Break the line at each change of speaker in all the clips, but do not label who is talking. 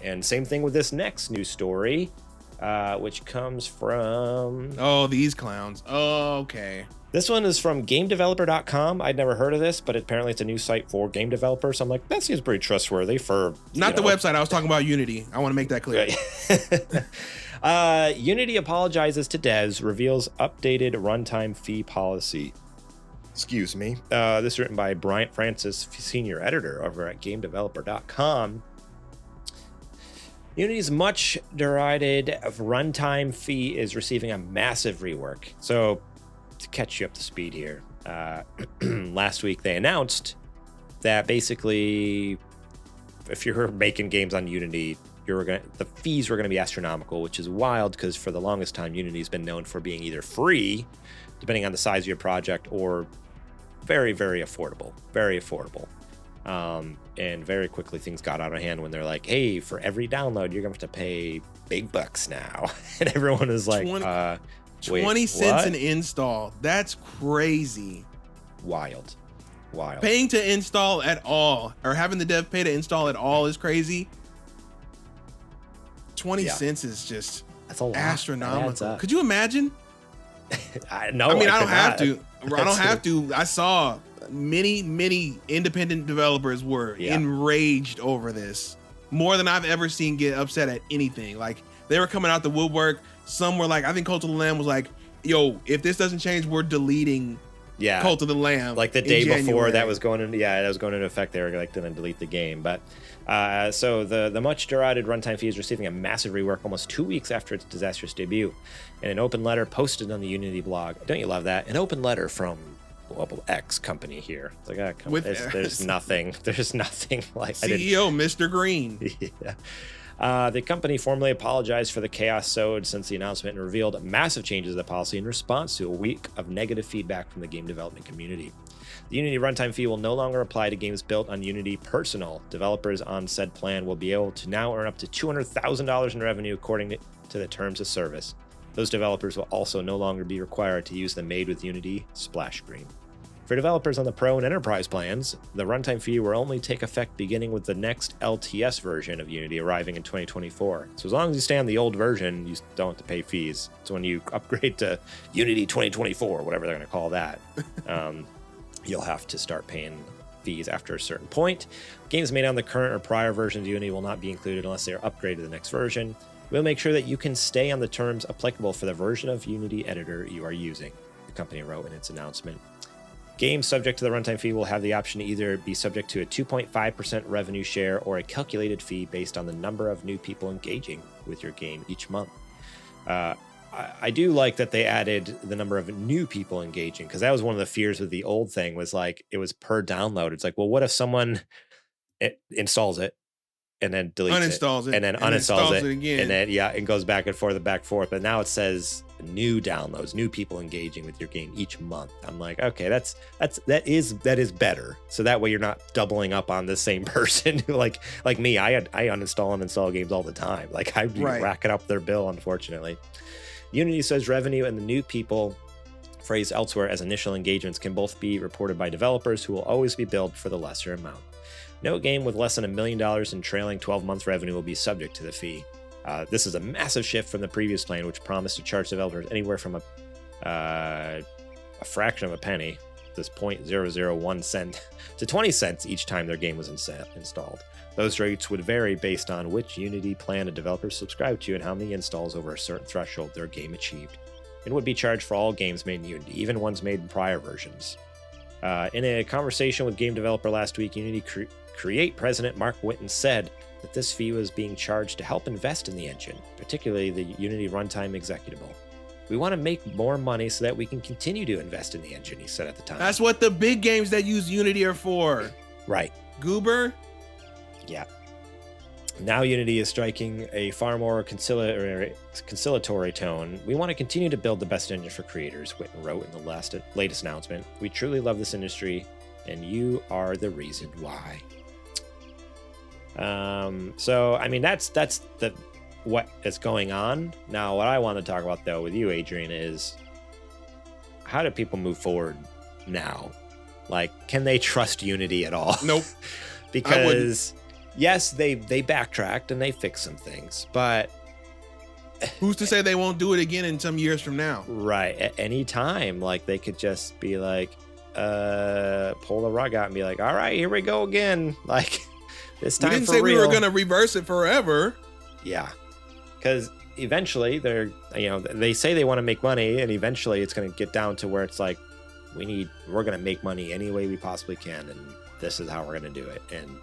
And same thing with this next news story, which comes from...
Oh, these clowns. Oh, okay.
This one is from GameDeveloper.com. I'd never heard of this, but apparently it's a new site for game developers. So I'm like, that seems pretty trustworthy for...
Not the website. I was talking about Unity. I want to make that clear.
Right. Unity apologizes to devs, reveals updated runtime fee policy. Excuse me. This is written by Bryant Francis, senior editor over at GameDeveloper.com. Unity's much derided runtime fee is receiving a massive rework. So, to catch you up to speed here, last week they announced that basically, if you're making games on Unity, the fees were going to be astronomical, which is wild because for the longest time, Unity's been known for being either free, depending on the size of your project, or very, very affordable. Very affordable. And very quickly things got out of hand when they're like, hey, for every download, you're going to have to pay big bucks now. And everyone is like,
20 cents an install. That's crazy.
Wild.
Paying to install at all, or having the dev pay to install at all, is crazy. 20 cents is just astronomical. Could you imagine?
I
don't have to. I saw many independent developers were enraged over this, more than I've ever seen get upset at anything. Like, they were coming out the woodwork. Some were like, I think Cult of the Lamb was like, yo, if this doesn't change, we're deleting Cult of the Lamb.
Like the day before that was going into effect, they were like going to delete the game. But so the much derided runtime fee is receiving a massive rework almost 2 weeks after its disastrous debut. In an open letter posted on the Unity blog, don't you love that? An open letter from X company here. It's like, there's nothing like
CEO Mr. Green.
Yeah. The company formally apologized for the chaos sowed since the announcement and revealed massive changes to the policy in response to a week of negative feedback from the game development community. The Unity runtime fee will no longer apply to games built on Unity Personal. Developers on said plan will be able to now earn up to $200,000 in revenue according to the terms of service. Those developers will also no longer be required to use the Made with Unity splash screen. For developers on the Pro and Enterprise plans, the runtime fee will only take effect beginning with the next LTS version of Unity arriving in 2024. So as long as you stay on the old version, you don't have to pay fees. So when you upgrade to Unity 2024, whatever they're going to call that, you'll have to start paying fees after a certain point. Games made on the current or prior versions of Unity will not be included unless they are upgraded to the next version. We'll make sure that you can stay on the terms applicable for the version of Unity editor you are using, the company wrote in its announcement. Games subject to the runtime fee will have the option to either be subject to a 2.5% revenue share or a calculated fee based on the number of new people engaging with your game each month. I do like that they added the number of new people engaging, because that was one of the fears with the old thing, was like it was per download. It's like, well, what if someone installs it and then deletes it and then uninstalls it again, and then it goes back and forth. But now it says new downloads, new people engaging with your game each month. I'm like, okay, that is better. So that way you're not doubling up on the same person. like me, I uninstall and install games all the time. Like I'm racking up their bill, unfortunately. Unity says revenue and the new people phrased elsewhere as initial engagements can both be reported by developers who will always be billed for the lesser amount. No game with less than $1 million in trailing 12 months revenue will be subject to the fee. This is a massive shift from the previous plan, which promised to charge developers anywhere from a fraction of a penny, this 0.001 cent, to 20 cents each time their game was installed. Those rates would vary based on which Unity plan a developer subscribed to and how many installs over a certain threshold their game achieved. It would be charged for all games made in Unity, even ones made in prior versions. In a conversation with game developer last week, Unity Create president Mark Whitten said that this fee was being charged to help invest in the engine, particularly the Unity Runtime Executable. We want to make more money so that we can continue to invest in the engine, he said at the time.
That's what the big games that use Unity are for.
Right.
Goober?
Yeah. Now Unity is striking a far more conciliatory tone. We want to continue to build the best engine for creators, Whitten wrote in the latest announcement. We truly love this industry, and you are the reason why. So I mean that's what is going on. Now what I want to talk about though with you, Adrian, is how do people move forward now? Like, can they trust Unity at all?
Nope.
Because yes, they backtracked and they fixed some things, but
who's to say they won't do it again in some years from now?
Right. At any time, like they could just be like, pull the rug out and be like, all right, here we go again. Like this time.
We didn't
for
say
real.
we were going to reverse it forever.
Yeah. Because eventually they say they want to make money, and eventually it's going to get down to where it's like, we're going to make money any way we possibly can. And this is how we're going to do it. And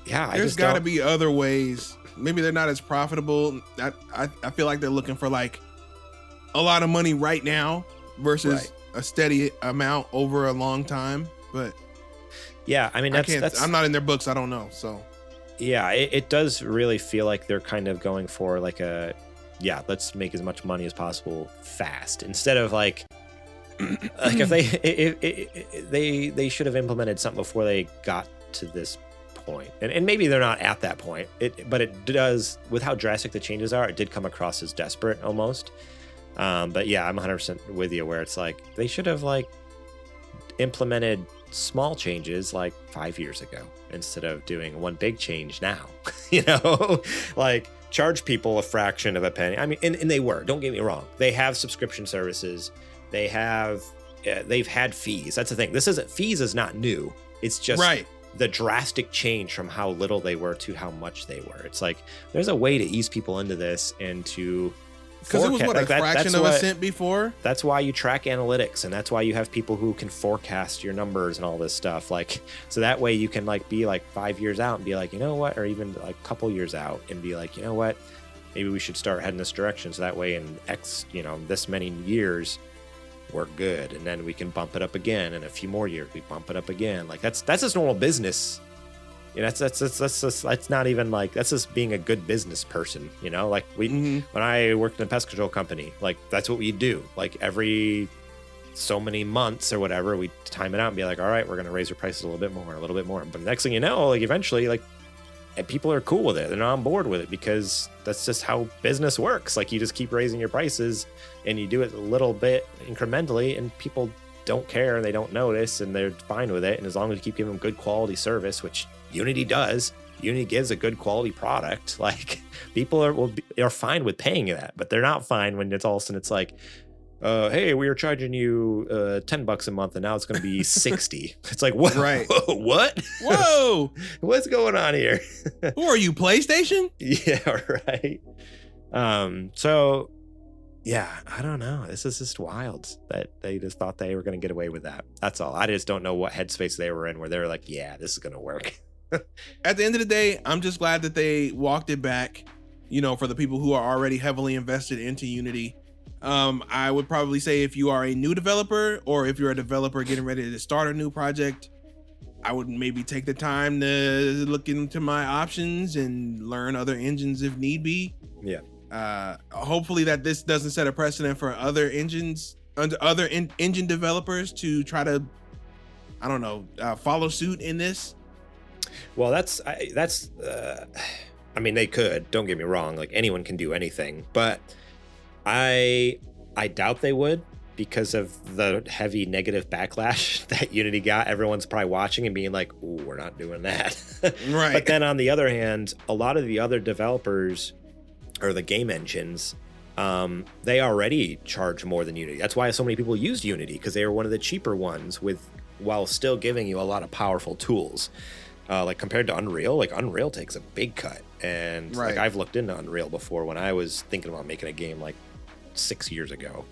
there's
got to be other ways. Maybe they're not as profitable. I feel like they're looking for like a lot of money right now versus a steady amount over a long time. But
yeah, I mean,
I'm not in their books. I don't know. So
yeah, it does really feel like they're kind of going for like let's make as much money as possible fast, instead of like if they should have implemented something before they got to this point. And maybe they're not at that point, but it does, with how drastic the changes are, it did come across as desperate almost. But yeah, I'm 100% with you where it's like they should have like implemented small changes like 5 years ago instead of doing one big change now. Like charge people a fraction of a penny. I mean, and they were, don't get me wrong, they have subscription services, they've had fees. That's the thing. Fees is not new. It's just the drastic change from how little they were to how much they were. It's like there's a way to ease people into this and to,
because it was a fraction of a cent before.
That's why you track analytics, and that's why you have people who can forecast your numbers and all this stuff. Like, so that way you can like be like 5 years out and be like, you know what, or even like a couple years out and be like, you know what, maybe we should start heading this direction. So that way in this many years, we're good, and then we can bump it up again. In a few more years, we bump it up again. Like that's just normal business. That's not even like, that's just being a good business person. Like when I worked in a pest control company, like that's what we do. Like every so many months or whatever, we time it out and be like, all right, we're gonna raise your prices a little bit more. But the next thing you know, like eventually, like people are cool with it. They're not on board with it because that's just how business works. Like you just keep raising your prices and you do it a little bit incrementally, and people don't care and they don't notice and they're fine with it. And as long as you keep giving them good quality service, which Unity does, Unity gives a good quality product. Like people are fine with paying that, but they're not fine when it's all of a sudden it's like, hey, we were charging you $10 a month and now it's going to be 60. It's like, what?
Right.
What?
Whoa.
What's going on here?
Who are you, PlayStation?
Yeah, right. So yeah, I don't know. This is just wild that they just thought they were going to get away with that. That's all. I just don't know what headspace they were in where they were like, yeah, this is going to work.
At the end of the day, I'm just glad that they walked it back, for the people who are already heavily invested into Unity. I would probably say if you are a new developer or if you're a developer getting ready to start a new project, I would maybe take the time to look into my options and learn other engines if need be.
Yeah.
Hopefully that this doesn't set a precedent for other engine developers to try to, follow suit in this.
Well, I mean, they could, don't get me wrong, like anyone can do anything, but I doubt they would because of the heavy negative backlash that Unity got. Everyone's probably watching and being like, ooh, we're not doing that.
Right.
But then on the other hand, a lot of the other developers or the game engines, they already charge more than Unity. That's why so many people used Unity, because they were one of the cheaper ones while still giving you a lot of powerful tools. Like compared to Unreal, like Unreal takes a big cut. And like I've looked into Unreal before when I was thinking about making a game like 6 years ago.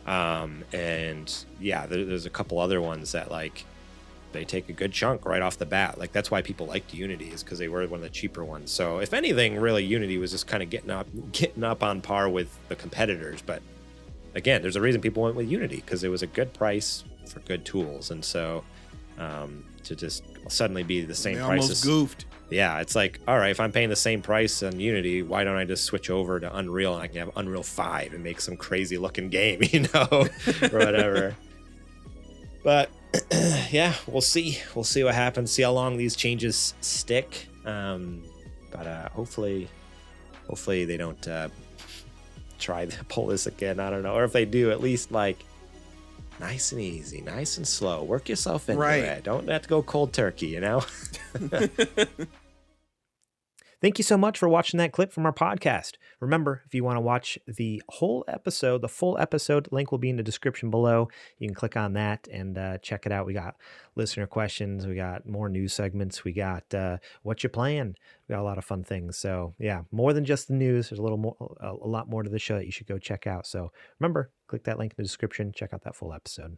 And yeah, there's a couple other ones that like they take a good chunk right off the bat. Like that's why people liked Unity, is because they were one of the cheaper ones. So if anything, really Unity was just kind of getting up on par with the competitors. But again, there's a reason people went with Unity, because it was a good price for good tools. And so to just suddenly be the same price,
almost goofed.
Yeah, it's like, all right, if I'm paying the same price on Unity, why don't I just switch over to Unreal and I can have Unreal 5 and make some crazy looking game, or whatever. But yeah, we'll see. We'll see what happens. See how long these changes stick. But hopefully they don't try to pull this again. I don't know. Or if they do, at least like Nice and easy, nice and slow. Work yourself into
Right.
it. Don't have to go cold turkey, you know? Thank you so much for watching that clip from our podcast. Remember, if you want to watch the whole episode, the full episode, link will be in the description below. You can click on that and check it out. We got listener questions. We got more news segments. We got what you playing. We got a lot of fun things. So yeah, more than just the news. There's a lot more to the show that you should go check out. So remember, click that link in the description. Check out that full episode.